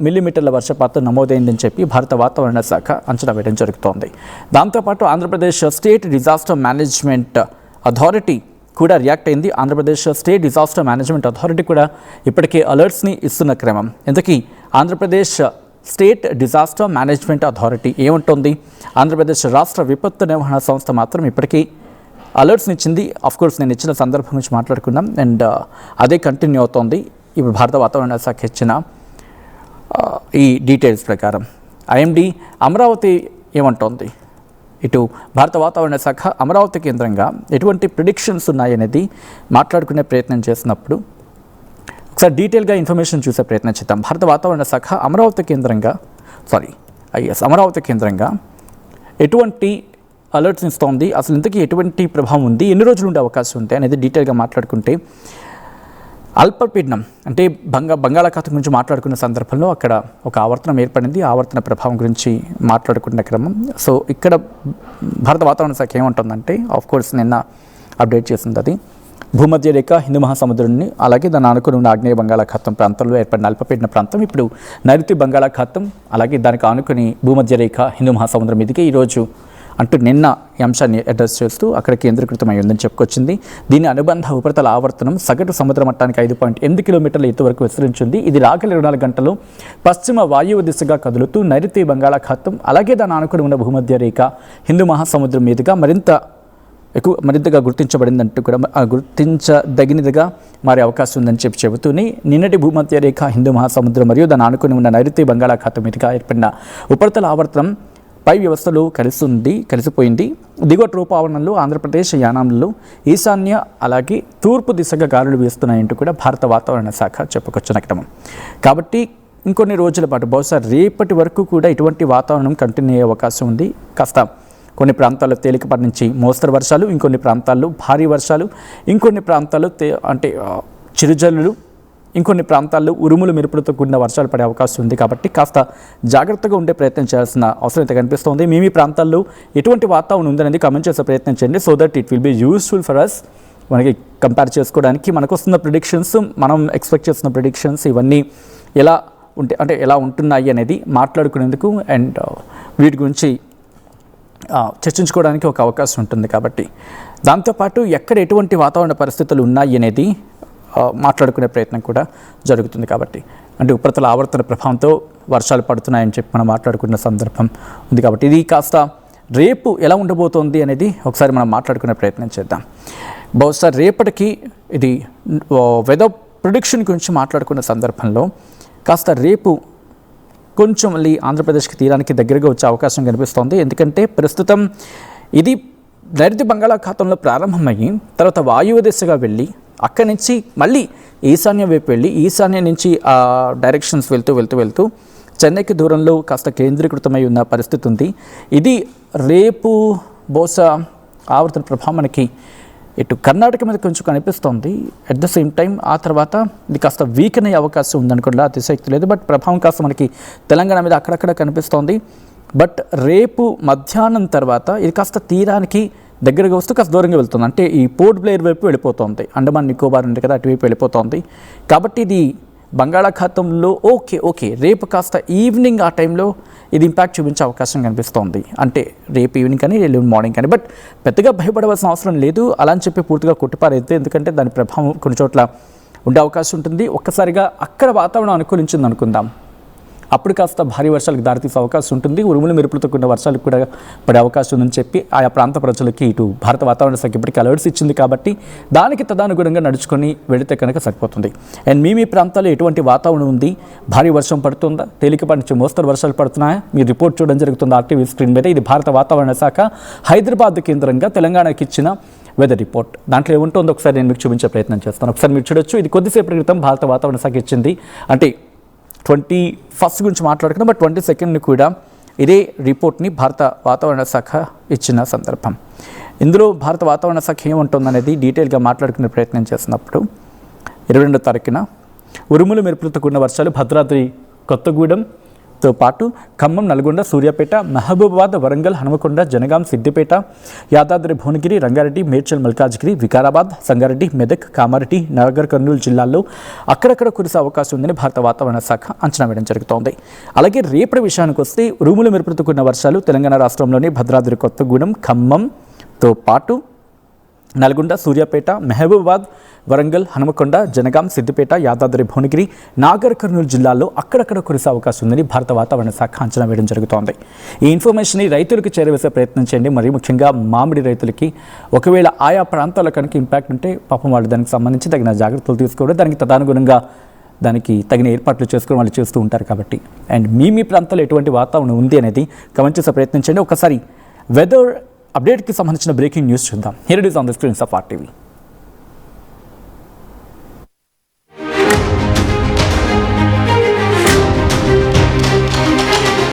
మిల్లీమీటర్ల వర్షపాతం నమోదైందని చెప్పి భారత వాతావరణ శాఖ అంచనా వేయడం జరుగుతోంది. దాంతోపాటు Andhra Pradesh state disaster management authority కూడా రియాక్ట్ అయింది. Andhra Pradesh state disaster management authority కూడా ఇప్పటికే అలర్ట్స్ని ఇస్తున్న క్రమం. ఇంతకీ Andhra Pradesh state disaster management authority ఏమంటోంది? Andhra Pradesh రాష్ట్ర విపత్తు నిర్వహణ సంస్థ మాత్రం ఇప్పటికీ అలర్ట్స్ని ఇచ్చింది. అఫ్కోర్స్ నేను ఇచ్చిన సందర్భం గురించి మాట్లాడుకున్నాం అండ్ అదే కంటిన్యూ అవుతోంది. ఇప్పుడు భారత వాతావరణ శాఖ ఇచ్చిన ఈ డీటెయిల్స్ ప్రకారం ఐఎండీ అమరావతి ఏమంటోంది? ఇటు భారత వాతావరణ శాఖ అమరావతి కేంద్రంగా ఎటువంటి ప్రిడిక్షన్స్ ఉన్నాయనేది మాట్లాడుకునే ప్రయత్నం చేసినప్పుడు ఒకసారి డీటెయిల్గా ఇన్ఫర్మేషన్ చూసే ప్రయత్నం చేద్దాం. భారత వాతావరణ శాఖ అమరావతి కేంద్రంగా ఎటువంటి అలర్ట్స్ ఇస్తోంది, అసలు ఇంతకీ ఎటువంటి ప్రభావం ఉంది, ఎన్ని రోజులు ఉండే అవకాశం ఉంది అనేది డీటెయిల్గా మాట్లాడుకుంటే అల్పపీడనం అంటే బంగాళాఖాతం గురించి మాట్లాడుకున్న సందర్భంలో అక్కడ ఒక ఆవర్తనం ఏర్పడింది. ఆవర్తన ప్రభావం గురించి మాట్లాడుకున్న క్రమం. సో ఇక్కడ భారత వాతావరణ శాఖ ఏమంటుందంటే ఆఫ్కోర్స్ నిన్న అప్డేట్ చేసింది. అది భూమధ్య రేఖ హిందూ మహాసముద్రాన్ని అలాగే దాని ఆనుకుని ఉన్న ఆగ్నేయ బంగాళాఖాతం ప్రాంతంలో ఏర్పడిన అల్పపీడన ప్రాంతం ఇప్పుడు నైరుతి బంగాళాఖాతం అలాగే దానికి ఆనుకుని భూమధ్య రేఖ హిందూ మహాసముద్రం మీదకి ఈరోజు అంటూ నిన్న ఈ అంశాన్ని అడ్రస్ చేస్తూ అక్కడ కేంద్రీకృతమై ఉందని చెప్పుకొచ్చింది. దీని అనుబంధ ఉపరితల ఆవర్తనం సగటు సముద్ర మట్టానికి 5.8 కిలోమీటర్ల ఎత్తు వరకు విస్తరించింది. ఇది రాగల 24 గంటలు పశ్చిమ వాయువు దిశగా కదులుతూ నైరుతి బంగాళాఖాతం అలాగే దాని ఆనుకుని ఉన్న భూమధ్య రేఖ హిందూ మహాసముద్రం మీదుగా మరింతగా గుర్తించబడిందంటూ కూడా గుర్తించదగినదిగా మారే అవకాశం ఉందని చెబుతూనే నిన్నటి భూమధ్య రేఖ హిందూ మహాసముద్రం మరియు దాని ఆనుకుని ఉన్న నైరుతి బంగాళాఖాతం మీదుగా ఏర్పడిన ఉపరితల ఆవర్తనం పై వ్యవస్థలో కలిసిపోయింది. దిగువ రూపావరణంలో ఆంధ్రప్రదేశ్ యానాంలలో ఈశాన్య అలాగే తూర్పు దిశగా గాలులు వీస్తున్నాయంటూ కూడా భారత వాతావరణ శాఖ చెప్పుకొచ్చిన క్రమం. కాబట్టి ఇంకొన్ని రోజుల పాటు బహుశా రేపటి వరకు కూడా ఇటువంటి వాతావరణం కంటిన్యూ అయ్యే అవకాశం ఉంది. కాస్త కొన్ని ప్రాంతాల్లో తేలికపాటి నుంచి మోస్తరు వర్షాలు, ఇంకొన్ని ప్రాంతాల్లో భారీ వర్షాలు, ఇంకొన్ని ప్రాంతాల్లో చిరుజల్లులు, ఇంకొన్ని ప్రాంతాల్లో ఉరుములు మెరుపులతో కూడిన వర్షాలు పడే అవకాశం ఉంది. కాబట్టి కాస్త జాగ్రత్తగా ఉండే ప్రయత్నం చేయాల్సిన అవసరం అయితే కనిపిస్తోంది. మీ ప్రాంతాల్లో ఎటువంటి వాతావరణం ఉందనేది కమెంట్ చేసే ప్రయత్నం చేయండి. So that it will be useful for us. మనకి కంపేర్ చేసుకోవడానికి మనకు వస్తున్న ప్రిడిక్షన్స్, మనం ఎక్స్పెక్ట్ చేస్తున్న ప్రిడిక్షన్స్ ఇవన్నీ ఎలా ఉంటున్నాయి అనేది మాట్లాడుకునేందుకు అండ్ వీటి గురించి చర్చించుకోవడానికి ఒక అవకాశం ఉంటుంది. కాబట్టి దాంతోపాటు ఎక్కడ ఎటువంటి వాతావరణ పరిస్థితులు ఉన్నాయి అనేది మాట్లాడుకునే ప్రయత్నం కూడా జరుగుతుంది. కాబట్టి అంటే ఉపరితల ఆవర్తన ప్రభావంతో వర్షాలు పడుతున్నాయని చెప్పి మనం మాట్లాడుకున్న సందర్భం ఉంది. కాబట్టి ఇది కాస్త రేపు ఎలా ఉండబోతోంది అనేది ఒకసారి మనం మాట్లాడుకునే ప్రయత్నం చేద్దాం. బహుశా రేపటికి ఇది వెదర్ ప్రిడిక్షన్ గురించి మాట్లాడుకున్న సందర్భంలో కాస్త రేపు కొంచెం మళ్ళీ ఆంధ్రప్రదేశ్కి తీరానికి దగ్గరగా వచ్చే అవకాశం కనిపిస్తోంది. ఎందుకంటే ప్రస్తుతం ఇది నైరుతి బంగాళాఖాతంలో ప్రారంభమయ్యి తర్వాత వాయువ్య దిశగా వెళ్ళి అక్కడి నుంచి మళ్ళీ ఈశాన్యం వైపు వెళ్ళి ఈశాన్యం నుంచి డైరెక్షన్స్ వెళ్తూ చెన్నైకి దూరంలో కాస్త కేంద్రీకృతమై ఉన్న పరిస్థితి ఉంది. ఇది రేపు బహుశా ఆవర్తన ప్రభావం మనకి ఇటు కర్ణాటక మీద కొంచెం కనిపిస్తోంది. అట్ ద సేమ్ టైం ఆ తర్వాత ఇది కాస్త వీకెన్ అయ్యే అవకాశం ఉందనుకోండి, అతిశక్తి లేదు. బట్ ప్రభావం కాస్త మనకి తెలంగాణ మీద అక్కడక్కడ కనిపిస్తోంది. బట్ రేపు మధ్యాహ్నం తర్వాత ఇది కాస్త తీరానికి దగ్గరగా వస్తూ కాస్త దూరంగా వెళ్తుంది. అంటే ఈ పోర్ట్ బ్లేయర్ వైపు వెళ్ళిపోతుంది. అండమాన్ నికోబార్ ఉంది కదా, అటువైపు వెళ్ళిపోతుంది. కాబట్టి ఇది బంగాళాఖాతంలో ఓకే రేపు కాస్త ఈవినింగ్ ఆ టైంలో ఇది ఇంపాక్ట్ చూపించే అవకాశం కనిపిస్తోంది. అంటే రేపు ఈవినింగ్ కానీ ఎల్లుండి మార్నింగ్ కానీ. బట్ పెద్దగా భయపడవలసిన అవసరం లేదు అలా అని చెప్పి పూర్తిగా కొట్టిపారైతే, ఎందుకంటే దాని ప్రభావం కొన్ని చోట్ల ఉండే అవకాశం ఉంటుంది. ఒక్కసారిగా అక్కడ వాతావరణం అనుకూలించింది అనుకుందాం, అప్పుడు కాస్త భారీ వర్షాలకు దారితీసే అవకాశం ఉంటుంది. ఉరుములు మెరుపులతో కూడిన వర్షాలకు కూడా పడే అవకాశం ఉందని చెప్పి ఆయా ప్రాంత ప్రజలకి ఇటు భారత వాతావరణ శాఖ ఇప్పటికీ అలర్ట్స్ ఇచ్చింది. కాబట్టి దానికి తదనుగుణంగా నడుచుకొని వెళితే కనుక సరిపోతుంది. అండ్ మీ ప్రాంతాల్లో ఎటువంటి వాతావరణం ఉంది, భారీ వర్షం పడుతుందా, తేలికపాటి నుంచి మోస్తరు వర్షాలు పడుతున్నాయా, మీరు రిపోర్ట్ చూడడం జరుగుతుంది ఆర్టీవీ స్క్రీన్ మీద. ఇది భారత వాతావరణ శాఖ హైదరాబాద్ కేంద్రంగా తెలంగాణకి ఇచ్చిన వెదర్ రిపోర్ట్. దాంట్లో ఏముంటుందో ఒకసారి నేను మీకు చూపించే ప్రయత్నం చేస్తాను. ఒకసారి మీరు చూడొచ్చు. ఇది కొద్దిసేపటి క్రితం భారత వాతావరణ శాఖ ఇచ్చింది. అంటే 21 గురించి మాట్లాడుకున్నాం, బట్ 22 కూడా ఇదే రిపోర్ట్ని భారత వాతావరణ శాఖ ఇచ్చిన సందర్భం. ఇందులో భారత వాతావరణ శాఖ ఏముంటుందనేది డీటెయిల్గా మాట్లాడుకునే ప్రయత్నం చేసినప్పుడు 22వ తారీఖున ఉరుములు మెరుపులతో కూడిన వర్షాలు భద్రాద్రి కొత్తగూడెం తో పాటు ఖమ్మం, నల్గొండ, సూర్యాపేట, మహబూబాబాద్, వరంగల్, హనుమకొండ, జనగాం, సిద్దిపేట, యాదాద్రి భువనగిరి, రంగారెడ్డి, మేడ్చల్, మల్కాజ్గిరి, వికారాబాద్, సంగారెడ్డి, మెదక్, కామారెడ్డి, నాగర్ కర్నూలు జిల్లాల్లో అక్కడక్కడ కురిసే అవకాశం ఉందని భారత వాతావరణ శాఖ అంచనా వేయడం జరుగుతోంది. అలాగే రేపటి విషయానికి వస్తే ఉరుములు మెరుపులతో కూడిన వర్షాలు తెలంగాణ రాష్ట్రంలోని భద్రాద్రి కొత్తగూడెం, ఖమ్మంతో పాటు నల్గొండ, సూర్యాపేట, మహబూబాబాద్, వరంగల్, హనుమకొండ, జనగాం, సిద్దిపేట, యాదాద్రి భువనగిరి, నాగర్ కర్నూలు జిల్లాల్లో అక్కడక్కడ కురిసే అవకాశం ఉందని భారత వాతావరణ శాఖ అంచనా వేయడం జరుగుతోంది. ఈ ఇన్ఫర్మేషన్ని రైతులకు చేరవేసే ప్రయత్నం చేయండి. మరి ముఖ్యంగా మామిడి రైతులకి ఒకవేళ ఆయా ప్రాంతాల్లో కనుక ఇంపాక్ట్ ఉంటే పాపం వాళ్ళు దానికి సంబంధించి తగిన జాగ్రత్తలు తీసుకోవడం, దానికి తదనుగుణంగా దానికి తగిన ఏర్పాట్లు చేసుకుని వాళ్ళు చేస్తూ ఉంటారు కాబట్టి. అండ్ మీ ప్రాంతాల్లో ఎటువంటి వాతావరణం ఉంది అనేది కమెంట్ చేసే ప్రయత్నం చేయండి. ఒకసారి వెదర్ అప్డేట్కి సంబంధించిన బ్రేకింగ్ న్యూస్ చూద్దాం. Here it is on the screens of RTV.